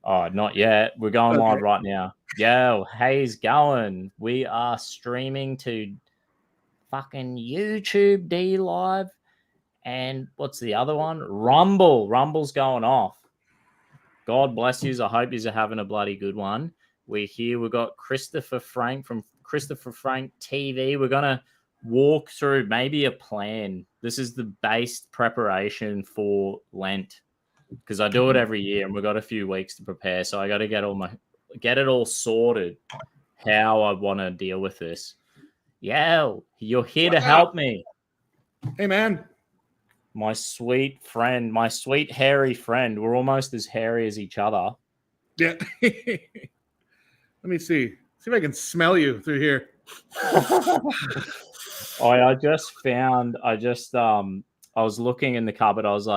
Oh, not yet. We're going Okay. live right now. Yo, how's going? We are streaming to fucking YouTube D Live. And what's the other one? Rumble. Rumble's going off. God bless yous. I hope yous are having a bloody good one. We're here. We've got Christopher Frank from Christopher Frank TV. We're going to walk through maybe a plan. This is the base preparation for Lent because I do it every year and we've got a few weeks to prepare. So I got to get it all sorted how I want to deal with this. Yo, you're here to help me. Hey, man. My sweet friend, my sweet hairy friend. We're almost as hairy as each other. Yeah. Let me see. See if I can smell you through here. I was looking in the cupboard. I was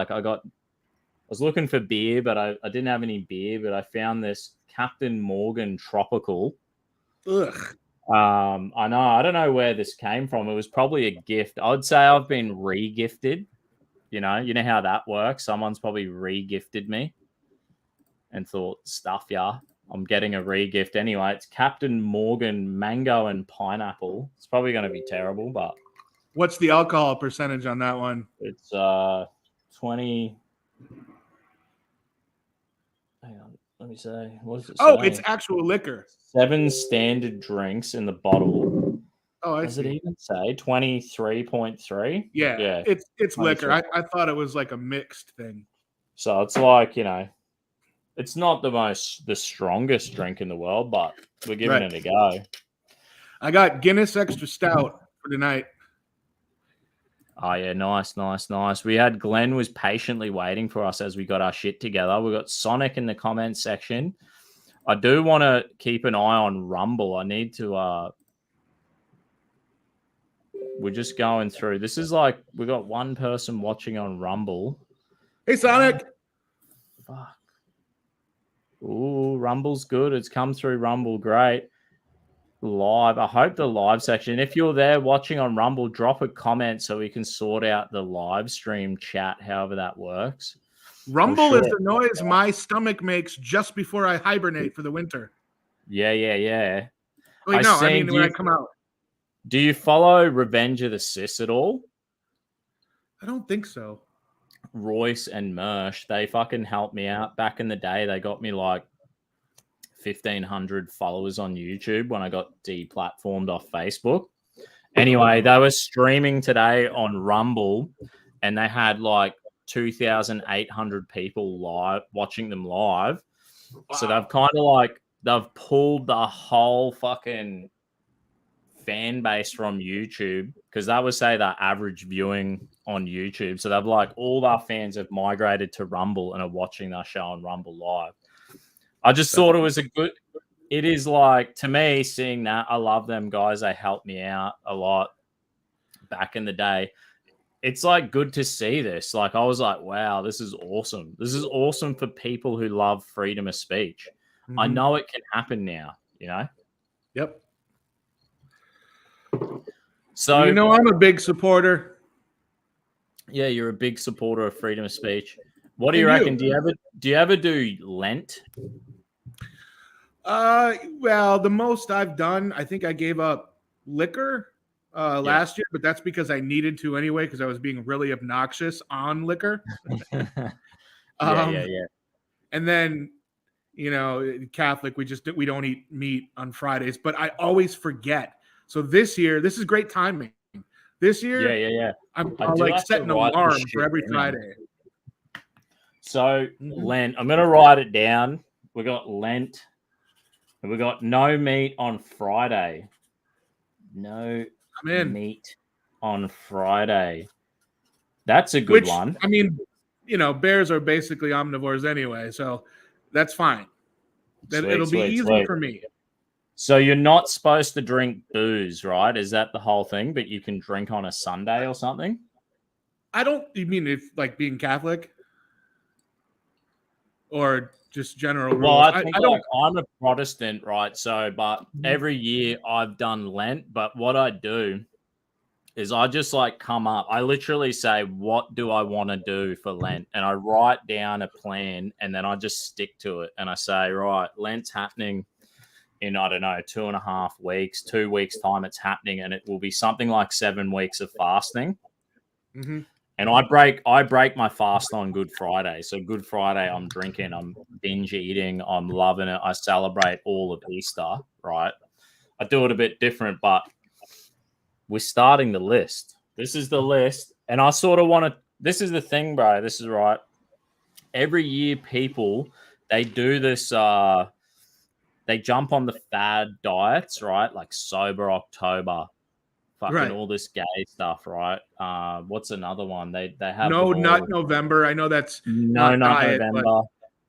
looking for beer, but I didn't have any beer, but I found this Captain Morgan Tropical. Ugh. I know. I don't know where this came from. It was probably a gift. I'd say I've been re-gifted. You know how that works. Someone's probably re-gifted me and thought, stuff ya. I'm getting a re-gift anyway. It's Captain Morgan Mango and Pineapple. It's probably going to be terrible, but what's the alcohol percentage on that one? It's 20. Hang on, let me say. What does it say? Oh, it's actual liquor. 7 standard drinks in the bottle. Oh, Does it even say 23.3? Yeah. It's liquor. I thought it was like a mixed thing. So it's like, it's not the strongest drink in the world, but we're giving it a go. I got Guinness Extra Stout for tonight. Oh, yeah, nice. We had Glenn was patiently waiting for us as we got our shit together. We got Sonic in the comments section. I do want to keep an eye on Rumble. I need to... we're just going through. This is like we got one person watching on Rumble. Hey, Sonic. Fuck. Ooh, Rumble's good. It's come through Rumble. Great. Live. I hope the live section. If you're there watching on Rumble, drop a comment so we can sort out the live stream chat, however that works. Rumble is the noise my stomach makes just before I hibernate for the winter. Yeah. Wait, I mean when I come out. Do you follow Revenge of the Sis at all? I don't think so. Royce and Mersh, they fucking helped me out. Back in the day, they got me like 1,500 followers on YouTube when I got deplatformed off Facebook. Anyway, they were streaming today on Rumble and they had like 2,800 people live watching them live. Wow. So they've kind of they've pulled the whole fucking fan base from YouTube because that would say that average viewing on YouTube. So they've all our fans have migrated to Rumble and are watching our show on Rumble live. I just thought it was it is to me, seeing that, I love them guys. They helped me out a lot back in the day. It's good to see this. I was like, wow, this is awesome. This is awesome for people who love freedom of speech. Mm-hmm. I know it can happen now, Yep. So I'm a big supporter. Yeah, you're a big supporter of freedom of speech. What do you reckon? Do you ever do Lent? Well, the most I've done, I think I gave up liquor last year, but that's because I needed to anyway because I was being really obnoxious on liquor. Yeah. And then, Catholic, we don't eat meat on Fridays, but I always forget. So this year, this is great timing. This year, yeah. I'm setting an alarm for every Friday. So Lent, I'm gonna write it down. We got Lent, and we got no meat on Friday. No meat on Friday. That's a good one. I mean, bears are basically omnivores anyway, so that's fine. It'll be easy for me. So you're not supposed to drink booze, right? Is that the whole thing? But you can drink on a Sunday or something? You mean if being Catholic? Or just general rules? Well, I think I'm a Protestant, right? So, but every year I've done Lent. But what I do is I just like come up. I literally say, what do I want to do for Lent? And I write down a plan and then I just stick to it. And I say, right, Lent's happening in, I don't know, 2.5 weeks, 2 weeks time it's happening. And it will be something like 7 weeks of fasting. Mm-hmm. And I break my fast on Good Friday. So Good Friday, I'm drinking, I'm binge eating, I'm loving it. I celebrate all of Easter, right? I do it a bit different, but we're starting the list. This is the list. And I sort of want to, this is the thing, bro. This is right. Every year, people, they do this, they jump on the fad diets, right? Like sober October, fucking all this gay stuff, right? What's another one? They have No Nut November. I know that's no not Nut diet, November. but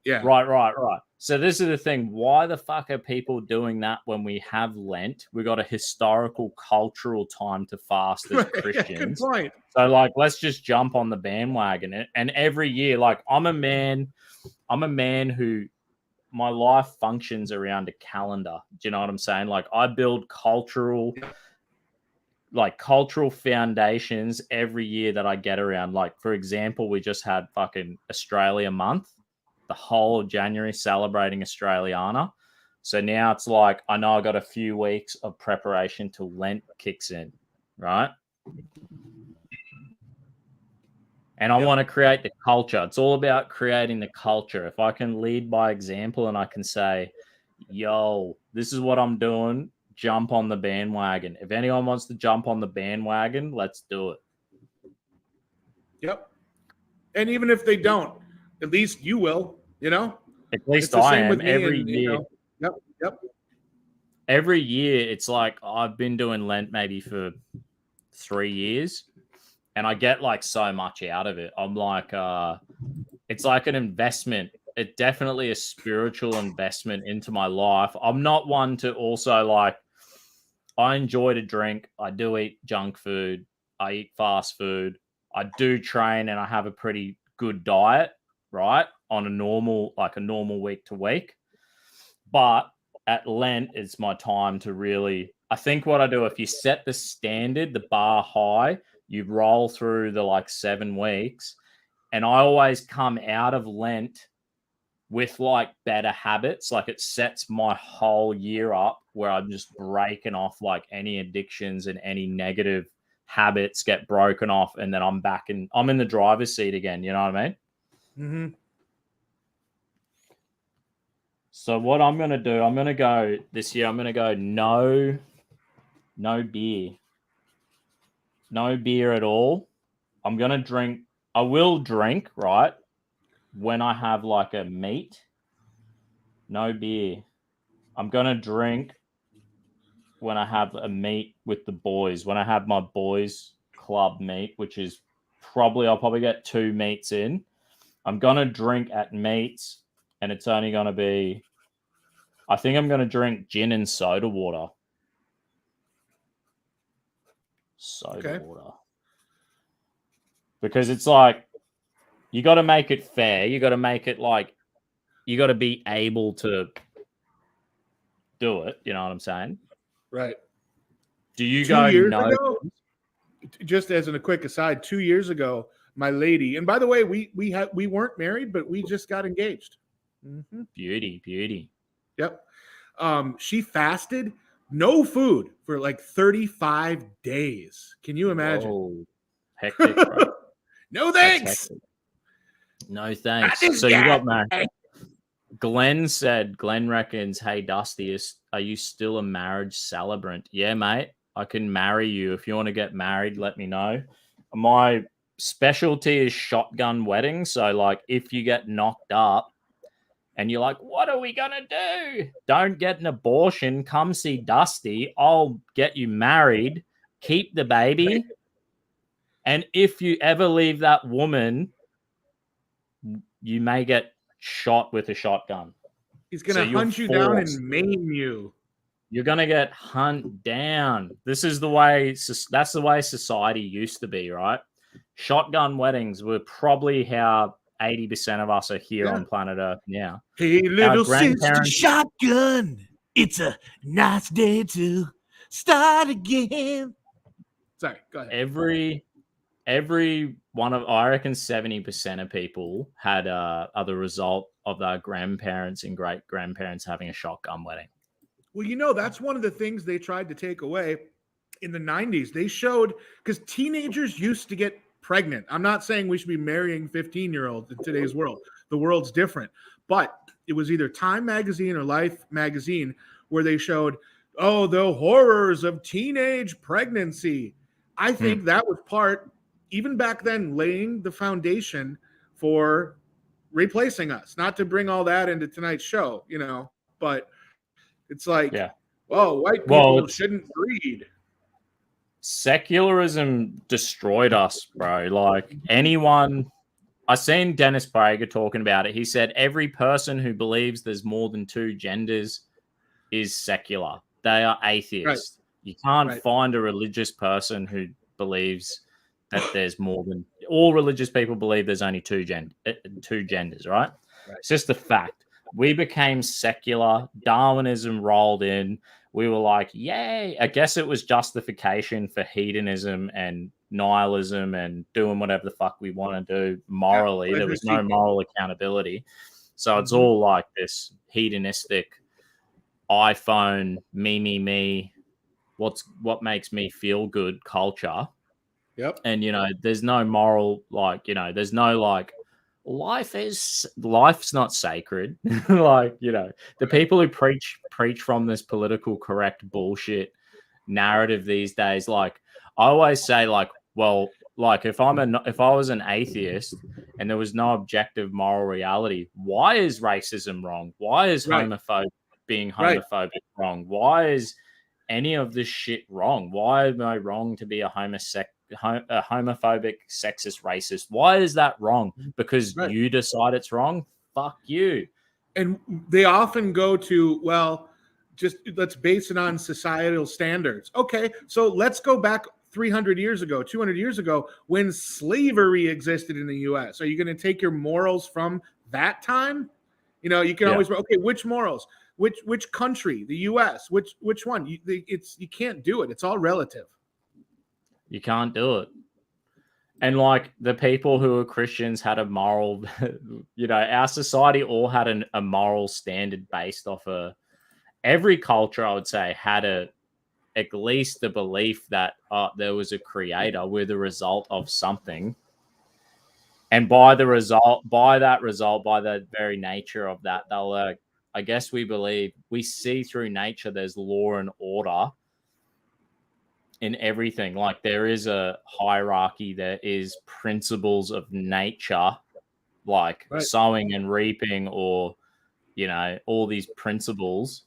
yeah. Right. So this is the thing. Why the fuck are people doing that when we have Lent? We got a historical, cultural time to fast as Christians. Yeah, good point. So like, let's just jump on the bandwagon. And every year, like, I'm a man who my life functions around a calendar. Do you know what I'm saying? Like, I build cultural foundations every year that I get around. Like, for example, we just had fucking Australia month, the whole of January celebrating Australiana. So now it's like, I know I got a few weeks of preparation till Lent kicks in, right? And I want to create the culture. It's all about creating the culture. If I can lead by example and I can say, yo, this is what I'm doing, jump on the bandwagon. If anyone wants to jump on the bandwagon, let's do it. Yep. And even if they don't, at least you will, you know? At least I am every year. You know? Yep. Every year, it's like I've been doing Lent maybe for 3 years, and I get like so much out of it. I'm like, it's like an investment. It's definitely a spiritual investment into my life. I'm not one to also like, I enjoy to drink. I do eat junk food. I eat fast food. I do train and I have a pretty good diet, right? On a normal week to week. But at Lent, it's my time to really, I think what I do, if you set the standard, the bar high, you roll through the like 7 weeks. And I always come out of Lent with like better habits. Like, it sets my whole year up where I'm just breaking off like any addictions and any negative habits get broken off. And then I'm in the driver's seat again. You know what I mean? Mm-hmm. So what I'm going to do, I'm going to go this year, I'm going to go no beer. No beer at all. I'm going to drink. I will drink, right? When I have like a meat. No beer. I'm going to drink when I have a meet with the boys. When I have my boys club meet, which is I'll probably get 2 meets in. I'm going to drink at meets, and it's only going to be, I think I'm going to drink gin and soda water. Water. Because it's like, you got to make it fair. You got to make it like, you got to be able to do it. You know what I'm saying? Right. Do you 2 years go ago, just as a quick aside, 2 years ago, my lady, and by the way, we weren't married, but we just got engaged. Mm-hmm. Beauty. Yep. She fasted no food for like 35 days. Can you imagine? Whoa. Hectic, bro. No thanks. No thanks. So you got married. Glenn reckons, hey, Dusty, are you still a marriage celebrant? Yeah, mate. I can marry you. If you want to get married, let me know. My specialty is shotgun weddings. So, like, if you get knocked up and you're like, what are we going to do? Don't get an abortion. Come see Dusty. I'll get you married. Keep the baby. And if you ever leave that woman, you may get shot with a shotgun. He's going to hunt you down and maim you. You're going to get hunt down. That's the way society used to be, right? Shotgun weddings were probably how 80% of us are here on planet Earth now. Hey, little sister shotgun. It's a nice day to start again. Sorry, go ahead. Every one of, I reckon 70% of people had are the result of their grandparents and great grandparents having a shotgun wedding. Well, that's one of the things they tried to take away in the 90s. They showed, because teenagers used to get pregnant. I'm not saying we should be marrying 15-year-olds in today's world. The world's different. But it was either Time magazine or Life magazine where they showed, oh, the horrors of teenage pregnancy. I think that was part, even back then, laying the foundation for replacing us. Not to bring all that into tonight's show, but it's like, white people shouldn't breed. Secularism destroyed us, bro. Like anyone, I seen Dennis Prager talking about it. He said every person who believes there's more than two genders is secular. They are atheists. Right. You can't find a religious person who believes that there's more than, all religious people believe there's only two genders, right? It's just a fact. We became secular. Darwinism rolled in. We were like, yay. I guess it was justification for hedonism and nihilism and doing whatever the fuck we want to do morally. There was no moral accountability. So it's all like this hedonistic iPhone, me, what makes me feel good culture. Yep. And, there's no moral, there's no life's not sacred. The people who preach from this political correct bullshit narrative these days, I always say, if I was an atheist and there was no objective moral reality, why is racism wrong? Why is being homophobic wrong? Why is any of this shit wrong? Why am I wrong to be a homophobic, sexist, racist? Why is that wrong? Because you decide it's wrong? Fuck you. And they often go to, just let's base it on societal standards. Okay, so let's go back 300 years ago, 200 years ago, when slavery existed in the U.S. Are you going to take your morals from that time? You can always, okay, which morals? Which country? The U.S. Which one? You can't do it. It's all relative. You can't do it. And the people who are Christians had a moral, our society all had a moral standard based off every culture, I would say, had at least the belief that there was a creator. We're the result of something. And by the very nature of that, they'll I guess we see through nature there's law and order in everything. There is a hierarchy, there is principles of nature, sowing and reaping, or all these principles.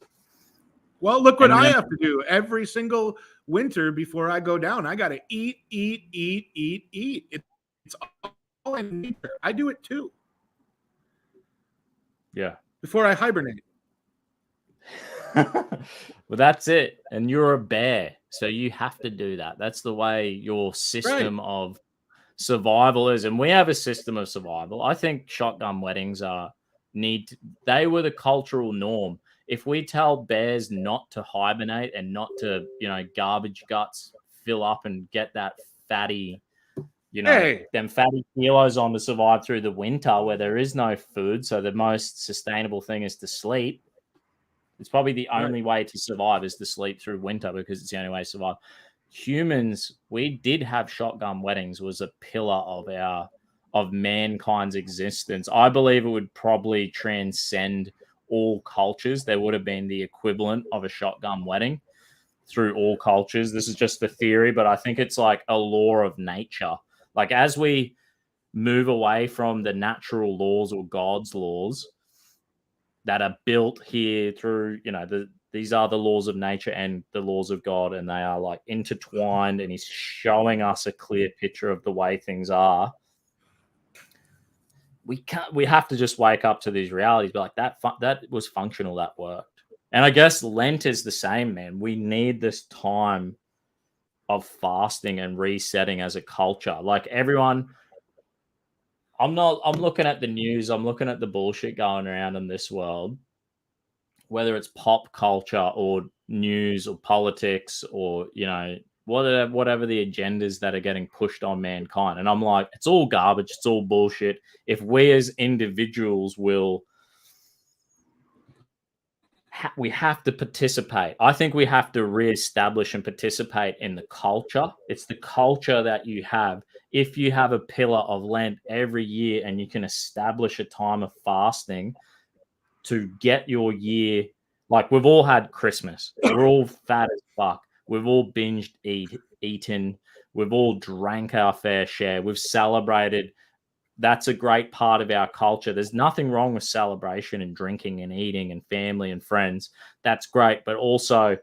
Well, look what I have to do every single winter before I go down. I got to eat. It's all in nature. I do it too. Yeah. Before I hibernate. Well, that's it. And you're a bear, so you have to do that. That's the way your system of survival is. And we have a system of survival. I think shotgun weddings they were the cultural norm. If we tell bears not to hibernate and not to, garbage guts fill up and get that fatty, them fatty kilos on to survive through the winter where there is no food. So the most sustainable thing is to sleep. It's probably the only way to survive is to sleep through winter, because it's the only way to survive. Humans, we did have shotgun weddings, was a pillar of mankind's existence. I believe it would probably transcend all cultures. There would have been the equivalent of a shotgun wedding through all cultures. This is just the theory, but I think it's like a law of nature. As we move away from the natural laws or God's laws that are built here through, these are the laws of nature and the laws of God, and they are intertwined, and he's showing us a clear picture of the way things are. We have to just wake up to these realities, but that was functional, that worked. And I guess Lent is the same, man. We need this time of fasting and resetting as a culture. Everyone, I'm looking at the news, I'm looking at the bullshit going around in this world, whether it's pop culture or news or politics or, whatever the agendas that are getting pushed on mankind. And I'm like, it's all garbage. It's all bullshit. If we as individuals we have to participate. I think we have to reestablish and participate in the culture. It's the culture that you have. If you have a pillar of Lent every year and you can establish a time of fasting to get your year, like we've all had Christmas. We're all fat as fuck. We've all binged eaten. We've all drank our fair share. We've celebrated. That's a great part of our culture. There's nothing wrong with celebration and drinking and eating and family and friends. That's great. But also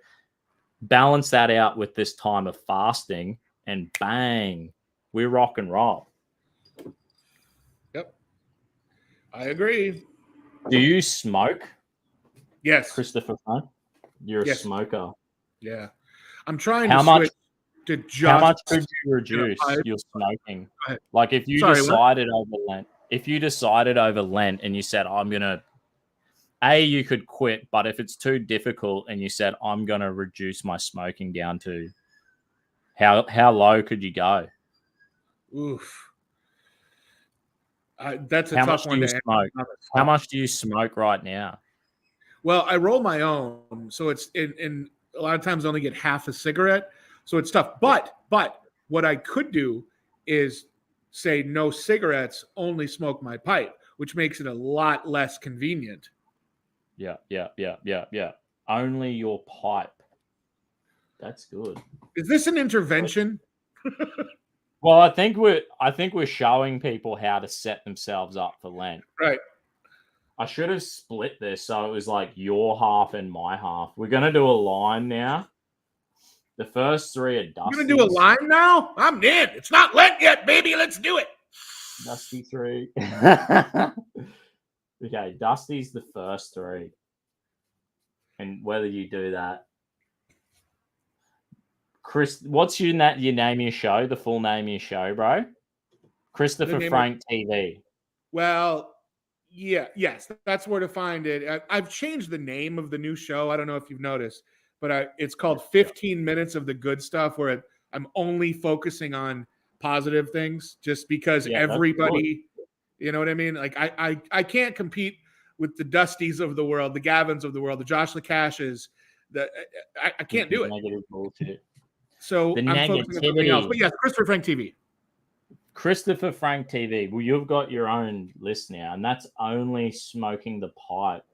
balance that out with this time of fasting and bang, we rock and roll. Yep. I agree. Do you smoke? Yes. Christopher, you're a smoker. Yeah. I'm trying to switch to just... How much could you reduce your smoking? Like if you decided over Lent and you said, I'm going to, you could quit, but if it's too difficult and you said, I'm going to reduce my smoking down to, how low could you go? Oof. That's a tough one to smoke? How much do you smoke right now? Well, I roll my own, so it's in a lot of times I only get half a cigarette, so it's tough. But what I could do is say no cigarettes, only smoke my pipe, which makes it a lot less convenient. Yeah. Only your pipe. That's good. Is this an intervention? Well, I think we're showing people how to set themselves up for Lent. Right. I should have split this so it was like your half and my half. We're gonna do a line now. The first three are Dusty. You're gonna do a line now? I'm in. It's not Lent yet, baby. Let's do it. Dusty 3. Okay, Dusty's the first 3. And whether you do that. Chris, what's your name of your show? The full name of your show, bro? Christopher Frank TV. Well, yes, that's where to find it. I've changed the name of the new show. I don't know if you've noticed, but it's called 15 Minutes of the Good Stuff, where I'm only focusing on positive things, just because everybody, you know what I mean? Like I can't compete with the Dusties of the world, the Gavins of the world, the Josh LaCashes. I can't do it. Negative bullshit. So I'm focusing on something else. But yes, Christopher Frank TV. Christopher Frank TV. Well, you've got your own list now, and that's only smoking the pipe.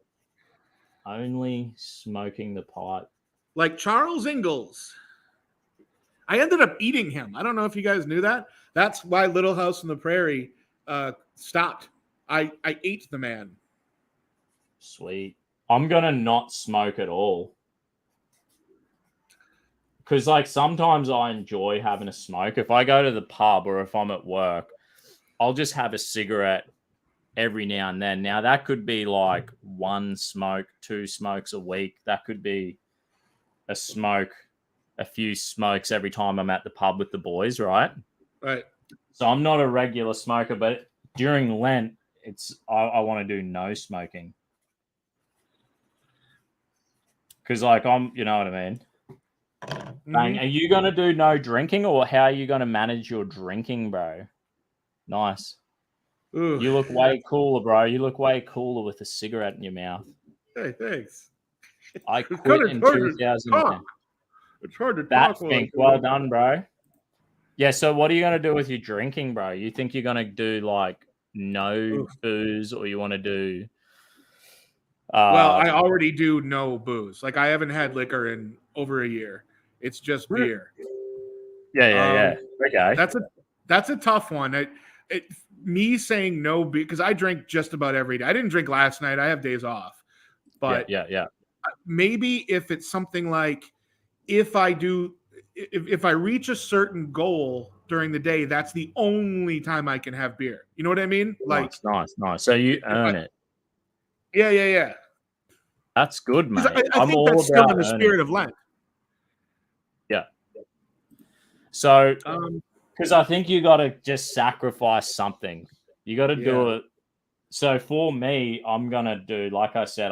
Only smoking the pipe. Like Charles Ingalls. I ended up eating him. I don't know if you guys knew that. That's why Little House on the Prairie stopped. I ate the man. Sweet. I'm going to not smoke at all. Because, like, sometimes I enjoy having a smoke. If I go to the pub or if I'm at work, I'll just have a cigarette every now and then. Now, that could be, like, 1 smoke, 2 smokes a week. That could be a few smokes every time I'm at the pub with the boys, right? Right. So I'm not a regular smoker, but during Lent, I want to do no smoking. Because, like, you know what I mean? Bang. Are you going to do no drinking, or how are you going to manage your drinking, bro? Nice. Ooh. You look way cooler, bro. You look way cooler with a cigarette in your mouth. Hey, thanks. I quit in 2010. It's hard to talk. That well done, bro. Yeah, so what are you going to do with your drinking, bro? You think you're going to do, like, no booze, or you want to do... well, I already do no booze. Like, I haven't had liquor in over a year. It's just beer. Yeah. Okay. That's a tough one. Me saying no, because I drink just about every day. I didn't drink last night. I have days off. But yeah. Maybe if it's something like, if I reach a certain goal during the day, that's the only time I can have beer. You know what I mean? Like, nice. So you earn it. Yeah. That's good, mate. I think that's still in the spirit of Lent. Yeah. So, because I think you got to just sacrifice something. You got to do it. So for me, I'm going to do, like I said,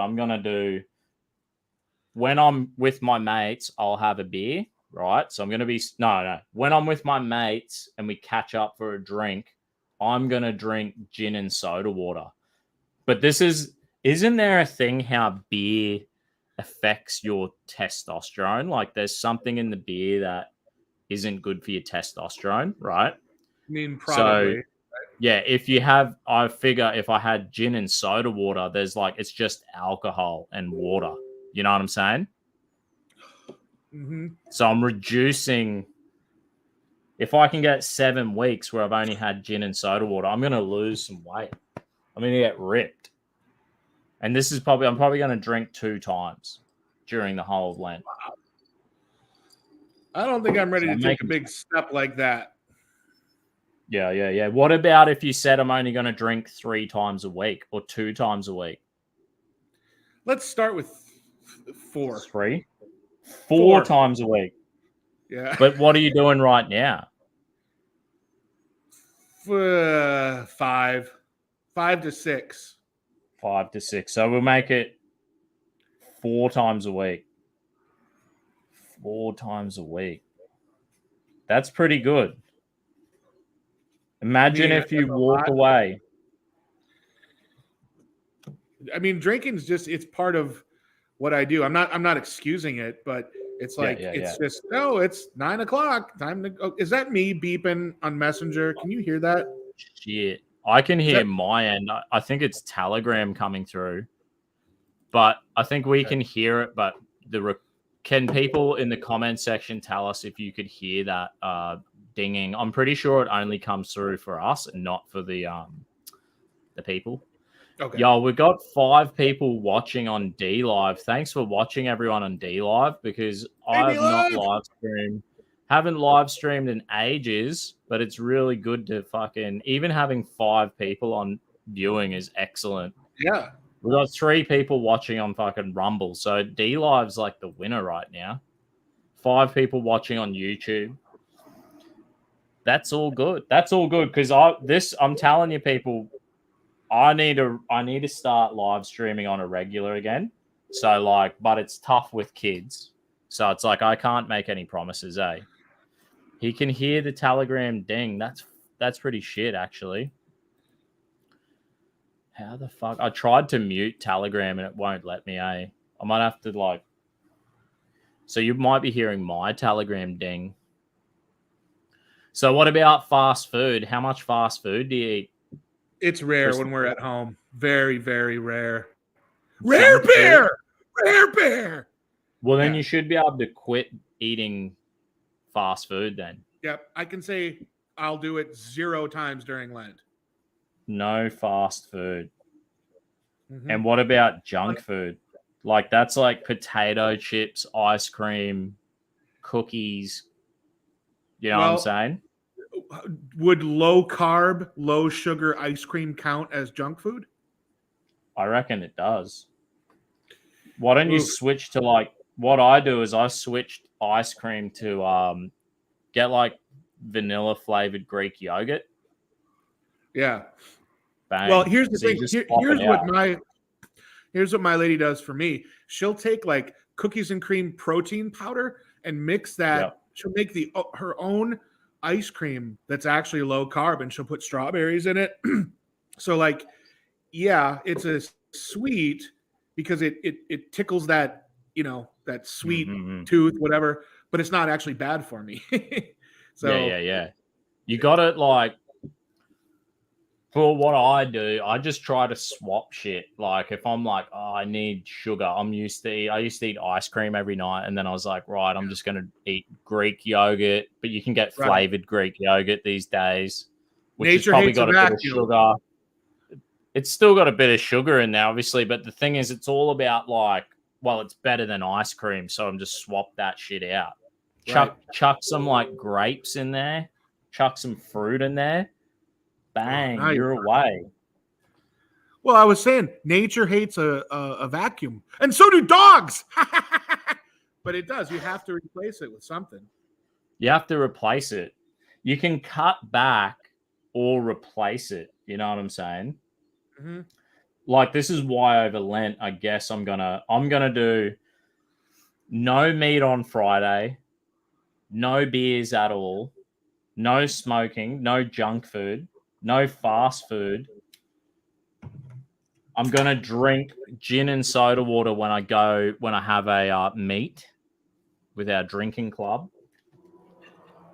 when I'm with my mates, I'll have a beer. right? So I'm going to be no. When I'm with my mates and we catch up for a drink, I'm going to drink gin and soda water. But isn't there a thing how beer affects your testosterone? Like there's something in the beer that isn't good for your testosterone, right? I mean, So probably. yeah, I figure if I had gin and soda water, there's like, it's just alcohol and water. You know what I'm saying? Mm-hmm. So I'm reducing. If I can get 7 weeks where I've only had gin and soda water, I'm going to lose some weight. I'm going to get ripped. And I'm probably going to drink 2 times during the whole of Lent. I don't think I'm ready to take a making- big step like that. Yeah. What about if you said I'm only going to drink 3 times a week or 2 times a week? Let's start with 4. 3? 4 times a week. Yeah. But what are you doing right now? 5 to 6. 5 to 6. So we'll make it 4 times a week. 4 times a week. That's pretty good. Imagine if you walk away. I mean, drinking's it's part of what I do. I'm not excusing it, but it's like just it's 9 o'clock. Time to go. Is that me beeping on Messenger? Can you hear that? Shit. I can hear my end. I think it's Telegram coming through. But I think we can hear it. But can people in the comment section tell us if you could hear that dinging? I'm pretty sure it only comes through for us and not for the people. Okay. Yo, we've got 5 people watching on D Live. Thanks for watching, everyone, on D Live, because I've not haven't live streamed in ages, but it's really good to even having 5 people on viewing is excellent. Yeah. We've got 3 people watching on fucking Rumble, so D Live's like the winner right now. 5 people watching on YouTube. That's all good. That's all good, because I'm telling you, people, I need to start live streaming on a regular again. So but it's tough with kids. So it's like I can't make any promises, eh? He can hear the Telegram ding. That's pretty shit, actually. How the fuck? I tried to mute Telegram and it won't let me, eh? I might have to So you might be hearing my Telegram ding. So what about fast food? How much fast food do you eat? It's rare when we're at home. Very, very rare. Rare bear! Rare bear! Well, then you should be able to quit eating fast food then. Yep. I can say I'll do it 0 times during Lent. No fast food. Mm-hmm. And what about junk food? Like that's like potato chips, ice cream, cookies. You know what I'm saying? Would low carb, low sugar ice cream count as junk food? I reckon it does. Why don't you switch to what I do is I switched ice cream to get vanilla flavored Greek yogurt. Yeah. Bang. Well, here's the thing. Here's what my lady does for me. She'll take cookies and cream protein powder and mix that. Yep. She'll make her own ice cream that's actually low carb, and she'll put strawberries in it. So it's a sweet because it tickles that, that sweet tooth, whatever, but it's not actually bad for me. So yeah. You got it for what I do, I just try to swap shit. Like if I'm I need sugar, I used to eat ice cream every night, and then I was like, right, I'm just gonna eat Greek yogurt, but you can get flavored Greek yogurt these days, which has probably got a bit of sugar. It's still got a bit of sugar in there, obviously, but the thing is, it's all about it's better than ice cream, so I'm just swap that shit out. Chuck some grapes in there, chuck some fruit in there. Bang, you're away. Well, I was saying nature hates a vacuum, and so do dogs. But it does. You have to replace it with something. You have to replace it. You can cut back or replace it. You know what I'm saying? Mm-hmm. This is why over Lent, I guess I'm gonna do no meat on Friday, no beers at all, no smoking, no junk food, no fast food. I'm going to drink gin and soda water when I have a meet with our drinking club.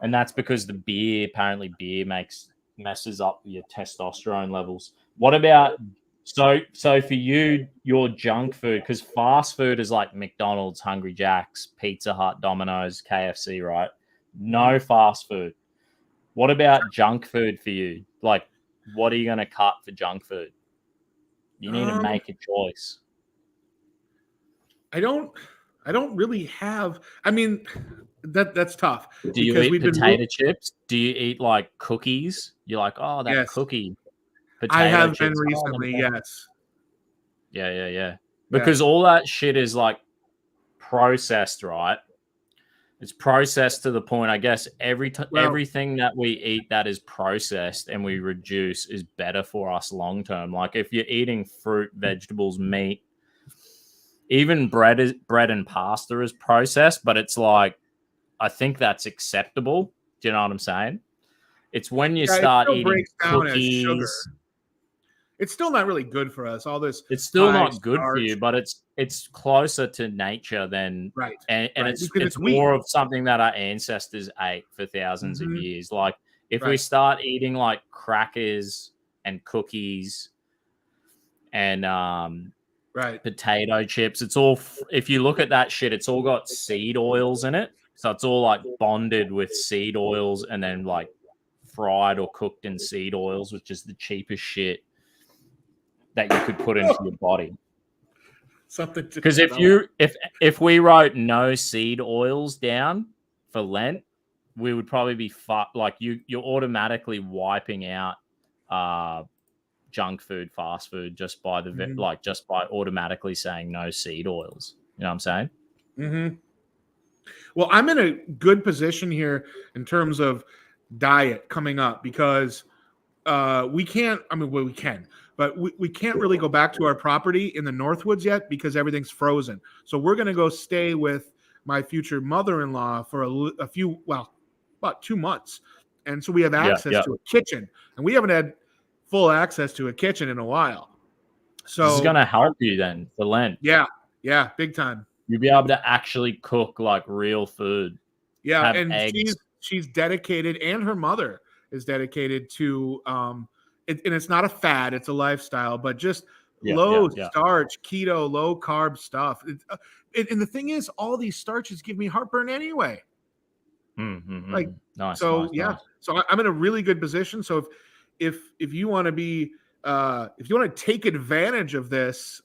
And that's because apparently beer messes up your testosterone levels. What about so for you, your junk food, because fast food is like McDonald's, Hungry Jack's, Pizza Hut, Domino's, KFC, right? No fast food. What about junk food for you? Like, what are you going to cut for junk food? You need to make a choice. I don't really have. I mean, that's tough. Do you eat potato chips? Do you eat like cookies? You're like, oh, that cookie. I have been recently, yes. Yeah. Because all that shit is like processed, right? It's processed to the point, I guess, everything that we eat that is processed and we reduce is better for us long term. Like if you're eating fruit, vegetables, meat, even bread and pasta is processed, but it's like, I think that's acceptable. Do you know what I'm saying? It's when you start eating cookies. It's still not really good for us. All this. It's still not good for you, but it's closer to nature than right. And it's more of something that our ancestors ate for thousands of years. Like if we start eating like crackers and cookies and potato chips, it's all. If you look at that shit, it's all got seed oils in it. So it's all like bonded with seed oils and then like fried or cooked in seed oils, which is the cheapest shit that you could put into your body. Something because if we wrote no seed oils down for Lent, we would probably be like you're automatically wiping out junk food, fast food just by just by automatically saying no seed oils. You know what I'm saying? Mm-hmm. Well, I'm in a good position here in terms of diet coming up because we can't. I mean, well, we can. But we can't really go back to our property in the Northwoods yet because everything's frozen. So we're going to go stay with my future mother-in-law for about 2 months. And so we have access to a kitchen. And we haven't had full access to a kitchen in a while. So this is going to help you then for Lent. Yeah, big time. You'll be able to actually cook like real food. Yeah, and eggs. She's dedicated, and her mother is dedicated to and it's not a fad, it's a lifestyle, but just low starch, keto, low carb stuff. And the thing is, all these starches give me heartburn anyway. Like, nice. So I'm in a really good position. So if you want to be, if you want to take advantage of this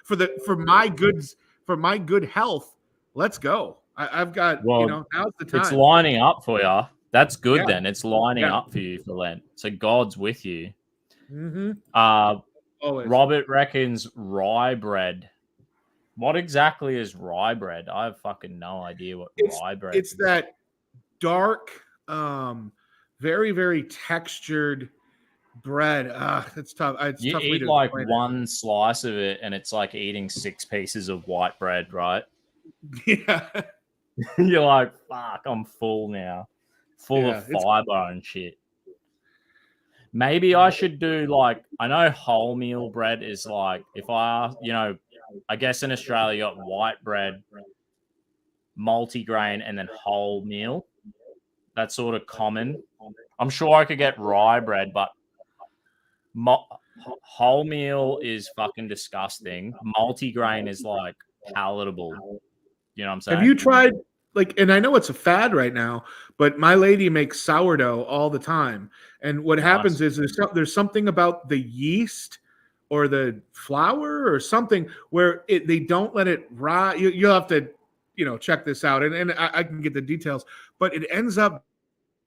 for my good health, let's go. I've got, now's the time. It's lining up for you. That's good then. It's lining up for you for Lent. So God's with you. Robert reckons rye bread. What exactly is rye bread? I have fucking no idea what rye bread is. It's that dark, very, very textured bread. It's tough. It's you tough eat like one slice of it and it's like eating 6 pieces of white bread, right? Yeah. You're like, fuck, I'm full now. Full of fiber and shit. Maybe I should do like, I know wholemeal bread is like, if I, I guess in Australia you got white bread, multigrain, and then wholemeal. That's sort of common. I'm sure I could get rye bread, but wholemeal is fucking disgusting. Multigrain is like palatable. You know what I'm saying? Have you tried? And I know it's a fad right now, but my lady makes sourdough all the time. And what happens is there's something about the yeast or the flour or something where they don't let it rise. You'll have to, check this out. And I can get the details, but it ends up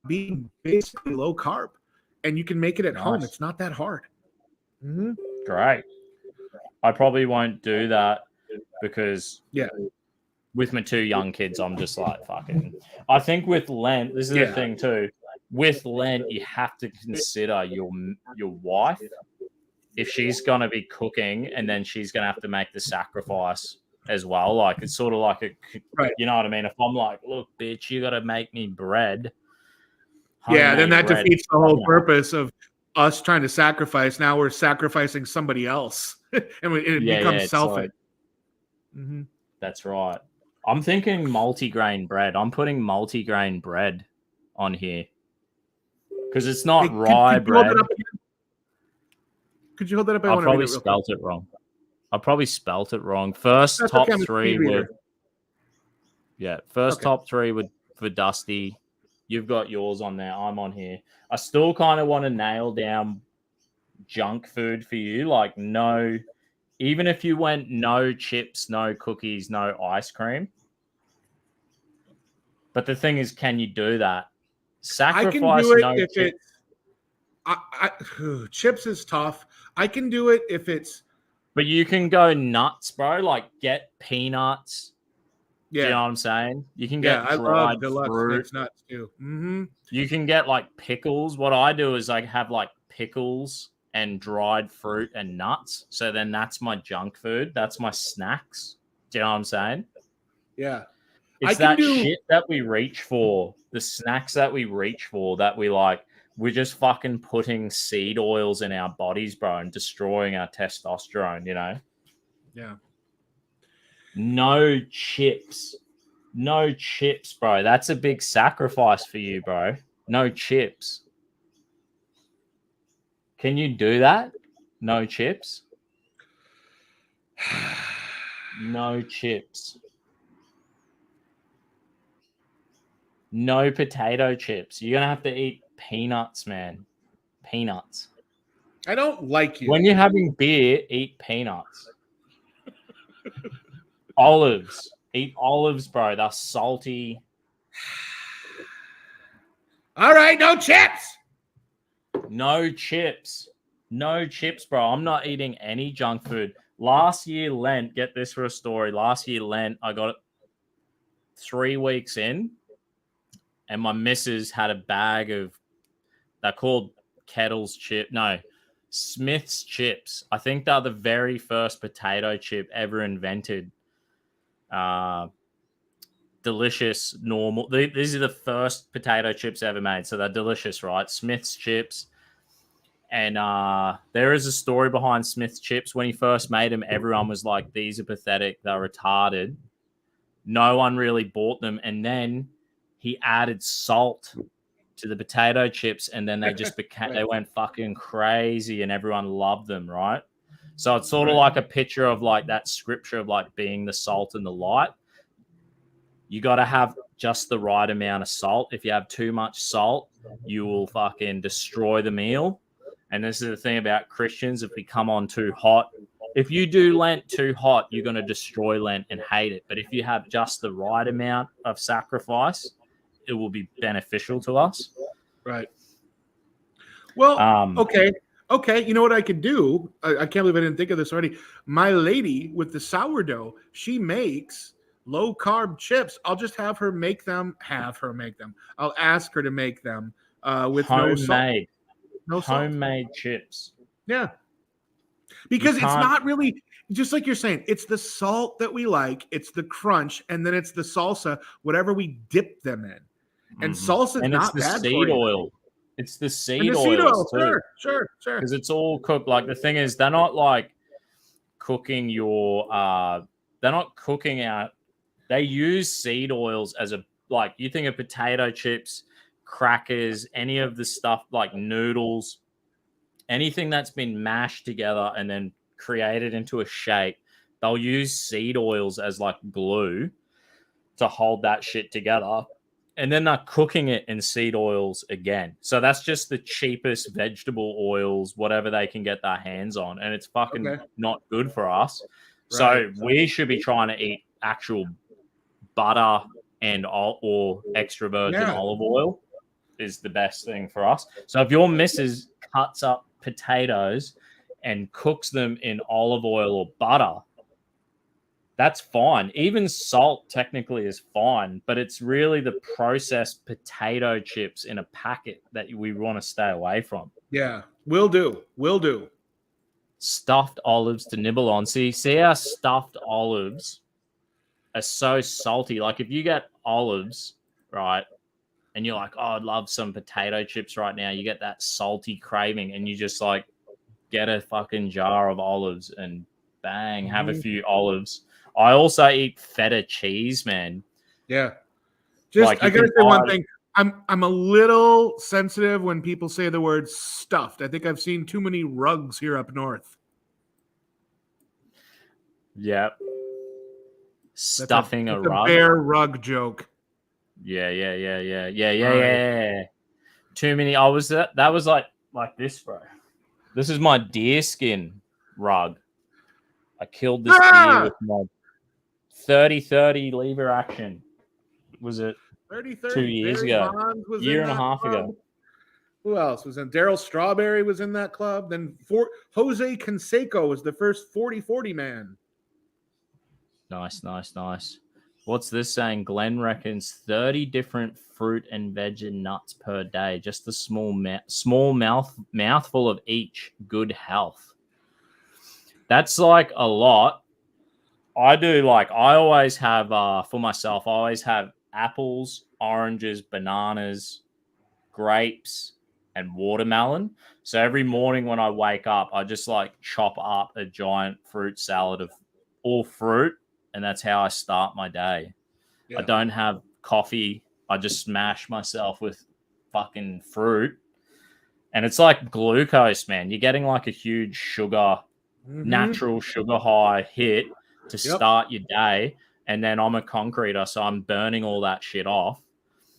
being basically low carb. And you can make it at home. It's not that hard. Mm-hmm. Great. I probably won't do that because with my 2 young kids, I'm just like fucking. I think with Lent, this is the thing too. With Lent, you have to consider your wife. If she's gonna be cooking, and then she's gonna have to make the sacrifice as well. Like it's sort of like Right. you know what I mean? If I'm like, look, bitch, you got to make me bread. Yeah, then that bread, defeats the whole purpose of us trying to sacrifice. Now we're sacrificing somebody else, and it becomes selfish. Like, that's right. I'm thinking multigrain bread. I'm putting multigrain bread on here because it's not rye bread. Could you hold that up? I probably spelt it wrong. I probably spelt it wrong. First top three were top three were for Dusty. You've got yours on there. I'm on here. I still kind of want to nail down junk food for you. Like no, even if you went no chips, no cookies, no ice cream. But the thing is, can you do that? Sacrifice I can do it no if chips. Chips is tough. I can do it if it's. But you can go nuts, bro. Like get peanuts. Yeah. Do you know what I'm saying? You can get dried I love deluxe fruit. mixed nuts too. Mm-hmm. You can get like pickles. What I do is I have like pickles and dried fruit and nuts. So then that's my junk food. That's my snacks. Do you know what I'm saying? Yeah. It's that shit that we reach for. The snacks that we reach for that we like. We're just fucking putting seed oils in our bodies, bro, and destroying our testosterone, you know? Yeah. No chips. No chips, bro. That's a big sacrifice for you, bro. No chips. Can you do that? No chips? No chips. No potato chips. You're going to have to eat peanuts, man. Peanuts. I don't like you. When you're having beer, eat peanuts. Olives. Eat olives, bro. They're salty. All right, no chips. No chips. No chips, bro. I'm not eating any junk food. Last year, Lent, get this for a story. Last year, Lent, I got it 3 weeks in, and my missus had a bag of, they're called Kettle's chip. No, Smith's chips. I think they're the very first potato chip ever invented. Delicious, normal. These are the first potato chips ever made. So they're delicious, right? Smith's chips. And there is a story behind Smith's chips. When he first made them, everyone was like, these are pathetic. They're retarded. No one really bought them. And then he added salt to the potato chips. And then they just became, they went fucking crazy and everyone loved them, right? So it's sort of like a picture of like that scripture of like being the salt and the light. You got to have just the right amount of salt. If you have too much salt, you will fucking destroy the meal. And this is the thing about Christians. If we come on too hot, if you do Lent too hot, you're going to destroy Lent and hate it. But if you have just the right amount of sacrifice, it will be beneficial to us. Right. Well, okay. You know what I could do? I can't believe I didn't think of this already. My lady with the sourdough, she makes low carb chips. I'll just have her make them. I'll ask her to make them with homemade. No salt. Homemade chips. Yeah. Because it's not really, just like you're saying, it's the salt that we like, it's the crunch, and then it's the salsa, whatever we dip them in. And salsa is not bad for you. Seed oil. It's the seed oil. Sure. Because it's all cooked. Like the thing is, they're not like cooking your they're not cooking out. They use seed oils as a, like, you think of potato chips, crackers, any of the stuff like noodles, anything that's been mashed together and then created into a shape, they'll use seed oils as like glue to hold that shit together. And then they're cooking it in seed oils again. So that's just the cheapest vegetable oils, whatever they can get their hands on. And it's fucking not good for us. Right. So we should be trying to eat actual butter and or extra virgin olive oil is the best thing for us. So if your missus cuts up potatoes and cooks them in olive oil or butter, that's fine. Even salt technically is fine, but it's really the processed potato chips in a packet that we want to stay away from. Yeah, will do. Stuffed olives to nibble on. See our stuffed olives are so salty. Like if you get olives, right, and you're like, oh, I'd love some potato chips right now. You get that salty craving, and you just like get a fucking jar of olives and bang, have a few olives. I also eat feta cheese, man. Yeah. Just Like, I you gotta can say one buy- thing. I'm a little sensitive when people say the word stuffed. I think I've seen too many rugs here up north. Yep. That's Stuffing a that's rug. bear rug joke. Yeah. Too many. That was like this, bro. This is my deer skin rug. I killed this deer with my 30-30 lever action. Was it 30-30. 2 years Barry ago? Bonds was Year in and a that half club. ago. Who else was in? Daryl Strawberry was in that club. Then Jose Canseco was the first 40-40 man. Nice. What's this saying? Glenn reckons 30 different fruit and veg and nuts per day. Just a small mouthful of each. Good health. That's like a lot. I always have, for myself, I always have apples, oranges, bananas, grapes, and watermelon. So every morning when I wake up, I just like chop up a giant fruit salad of all fruit, and that's how I start my day. Yeah. I don't have coffee. I just smash myself with fucking fruit. And it's like glucose, man. You're getting like a huge sugar, natural sugar high hit to start your day. And then I'm a concreter, so I'm burning all that shit off.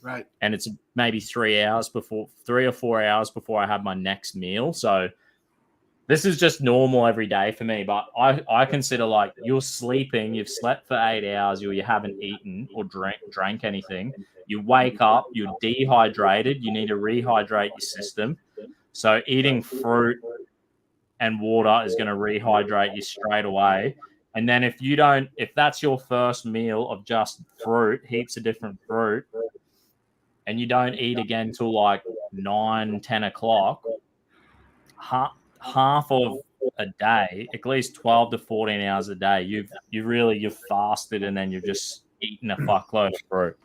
Right. And it's maybe 3 or 4 hours before I have my next meal. So this is just normal every day for me. But I consider like you're sleeping, you've slept for 8 hours, or you haven't eaten or drank anything. You wake up, you're dehydrated. You need to rehydrate your system. So eating fruit and water is going to rehydrate you straight away. And then if that's your first meal of just fruit, heaps of different fruit, and you don't eat again till like 9-10 o'clock, half of a day, at least 12 to 14 hours a day, you've fasted, and then you've just eaten a fuckload of fruit.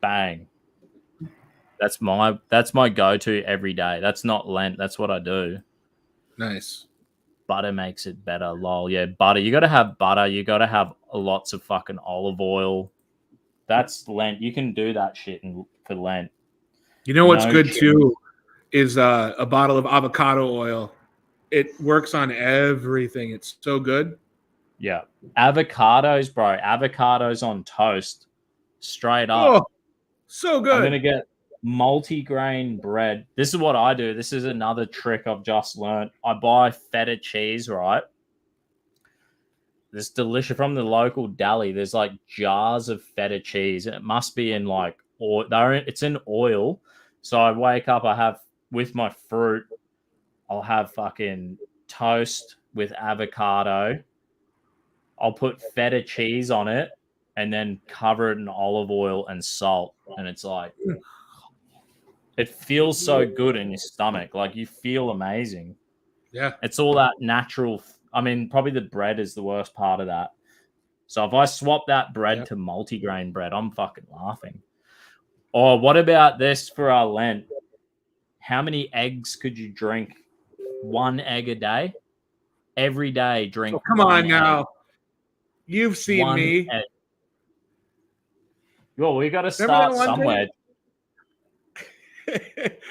Bang. That's my go-to every day. That's not Lent. That's what I do. Nice. Butter makes it better. Lol. Yeah, butter. You got to have butter. You got to have lots of fucking olive oil. That's Lent. You can do that shit for Lent. You know what's good too is a bottle of avocado oil. It works on everything. It's so good. Yeah. Avocados, bro. Avocados on toast. Straight up. Oh, so good. I'm going to get multi-grain bread. This is what I do. This is another trick I've just learned. I buy feta cheese, right? This delicious from the local deli. There's like jars of feta cheese, and it must be in like oil. It's in oil. So I wake up, I have with my fruit, I'll have fucking toast with avocado. I'll put feta cheese on it and then cover it in olive oil and salt. And it's like, it feels so good in your stomach. Like you feel amazing. Yeah. It's all that natural. I mean, probably the bread is the worst part of that. So if I swap that bread to multigrain bread, I'm fucking laughing. Or what about this for our Lent? How many eggs could you drink? 1 egg a day? Every day, drink. Oh, come on now. You've seen me. Egg. Well, we got to start somewhere.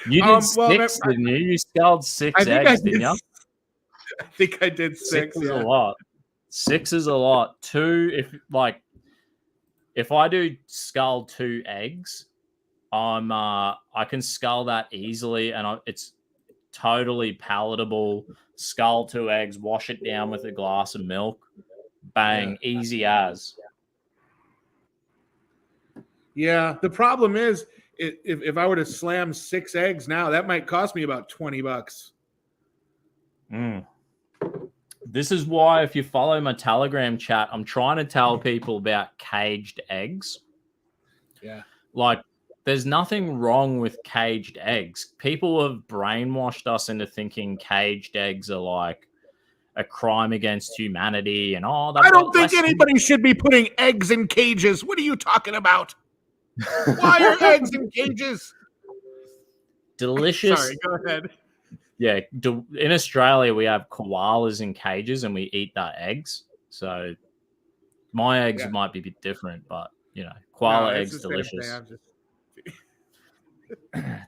You did 6, didn't you? You scalded 6 eggs, didn't you? I think I did 6. 6 is a lot. 6 is a lot. 2, if I do scald 2 eggs, I can scull that easily, and it's totally palatable. Scull 2 eggs, wash it down with a glass of milk. Bang, easy as. Yeah, the problem is if I were to slam 6 eggs now, that might cost me about $20. This is why, if you follow my Telegram chat, I'm trying to tell people about caged eggs. Yeah. Like, there's nothing wrong with caged eggs. People have brainwashed us into thinking caged eggs are like a crime against humanity. And I don't think anybody should be putting eggs in cages. What are you talking about? Why are eggs in cages? Delicious. Sorry, go ahead. Yeah, in Australia we have koalas in cages and we eat their eggs. So my eggs might be a bit different, but koala eggs delicious.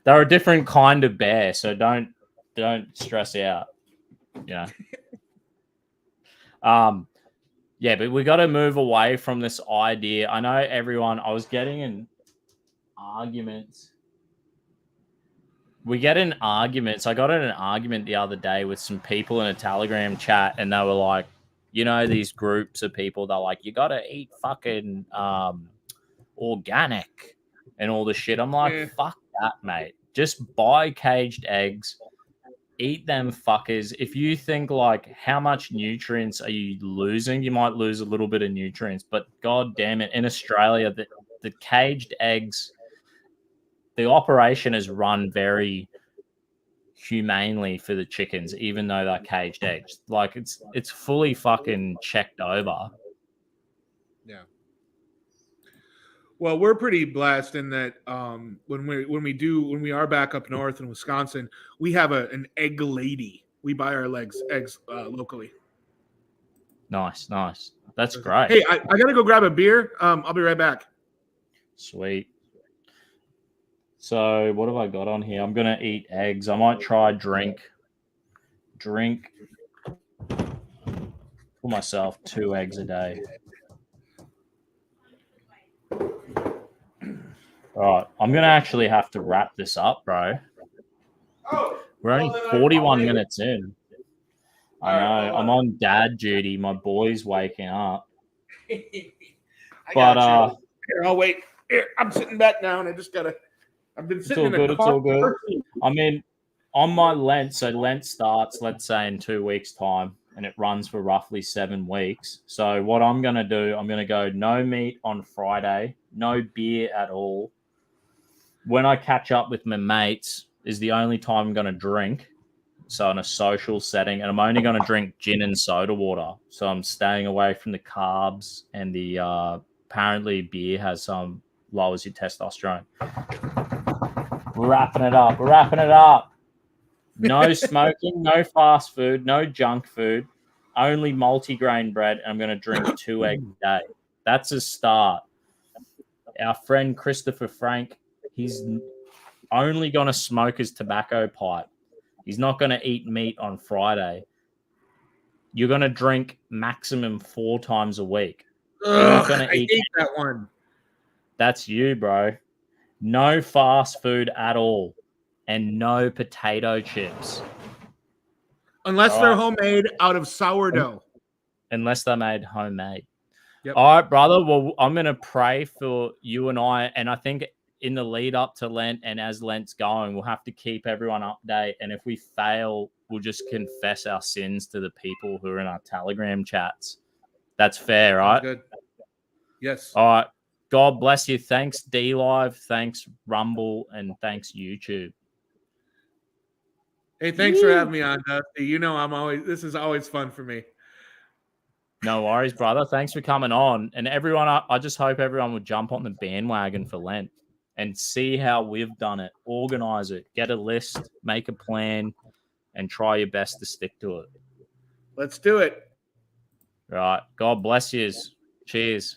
They're a different kind of bear, so don't stress out. Yeah, but we got to move away from this idea. I know everyone. I was getting in arguments. We get in arguments. I got in an argument the other day with some people in a Telegram chat, and they were like, these groups of people. They're like, you got to eat fucking organic and all the shit. I'm like, fuck that, mate. Just buy caged eggs, eat them fuckers. If you think like how much nutrients are you losing, you might lose a little bit of nutrients, but god damn it, in Australia, the caged eggs, the operation is run very humanely for the chickens, even though they're caged eggs. Like it's fully fucking checked over. Yeah. Well, we're pretty blessed in that when we are back up north in Wisconsin, we have an egg lady. We buy our eggs locally. Nice. That's great. Hey, I gotta go grab a beer. I'll be right back. Sweet. So what have I got on here? I'm gonna eat eggs. I might try drink. For myself 2 eggs a day. All right, I'm going to actually have to wrap this up, bro. We're only 41 minutes in. I know. I'm on dad duty. My boy's waking up. But here, I'll wait. Here, I'm sitting back now, and I've been sitting in a car. It's all good. I mean, on my Lent, so Lent starts, let's say, in 2 weeks' time, and it runs for roughly 7 weeks. So what I'm going to do, I'm going to go no meat on Friday, no beer at all. When I catch up with my mates is the only time I'm going to drink. So in a social setting, and I'm only going to drink gin and soda water. So I'm staying away from the carbs, and the apparently beer has some lowers your testosterone. We're wrapping it up. No smoking, no fast food, no junk food, only multigrain bread. And I'm going to drink 2 eggs a day. That's a start. Our friend Christopher Frank, he's only going to smoke his tobacco pipe. He's not going to eat meat on Friday. You're going to drink maximum 4 times a week. Ugh, I hate that one. That's you, bro. No fast food at all. And no potato chips. Unless they're homemade out of sourdough. Unless they're made homemade. Yep. All right, brother. Well, I'm going to pray for you and I think in the lead up to Lent and as Lent's going, we'll have to keep everyone updated. And if we fail, we'll just confess our sins to the people who are in our Telegram chats. That's fair, right? Good. Yes. All right. God bless you. Thanks, DLive. Thanks, Rumble. And thanks, YouTube. Hey, thanks for having me on, Dusty. This is always fun for me. No worries, brother. Thanks for coming on. And everyone, I just hope everyone would jump on the bandwagon for Lent and see how we've done it. Organize it. Get a list, make a plan, and try your best to stick to it. Let's do it. Right. God bless you. Cheers.